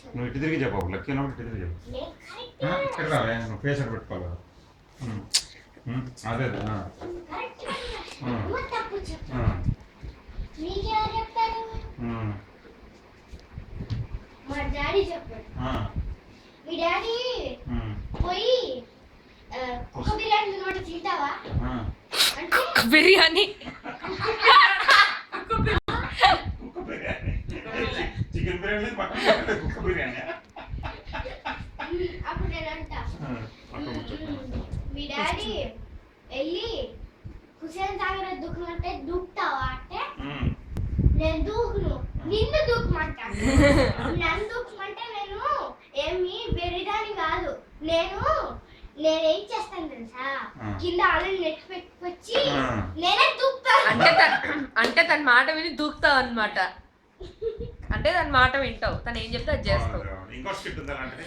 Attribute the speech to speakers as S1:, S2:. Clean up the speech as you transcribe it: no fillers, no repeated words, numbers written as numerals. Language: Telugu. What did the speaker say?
S1: నువ్వు ఇటు తిరిగి చెప్పవు లక్కీ ఉన్నప్పుడు ఇటు తిరిగి చెప్పు ఇక్కడ రావే నువ్వు ఫేస్ అక్కడ పెట్టుకోవాలి కదా అదే
S2: మా డాడీ చెప్పాడు మీ డాడీ పోయి కుక్క బిర్యానీ తినమాట తింటావా అంటే
S3: బిర్యానీ
S1: చికెన్ బిర్యానీ కుక్క బిర్యానీ
S2: అప్పుడు నేను అంటా మీ డాడీ వెళ్ళి హుసేన్ సాగర్ దూకమంటే దూకుతావా అంటే నేను దూకును నిన్ను దూకమంటా నన్ను దూకమంటే నేను ఏమి బిర్యానీ కాదు నేనేం చేస్తాను తెలుసా కింద ఆల్రెడీ నెట్ పెట్టుకొచ్చి నేనే దూకుతాను
S3: అంటే తన మాట విని దూకుతావు అనమాట అంటే తన మాట వింటావు తను ఏం చెప్తే అది చేస్తావు
S1: ఇంకో స్కిట్ ఉందా అంటే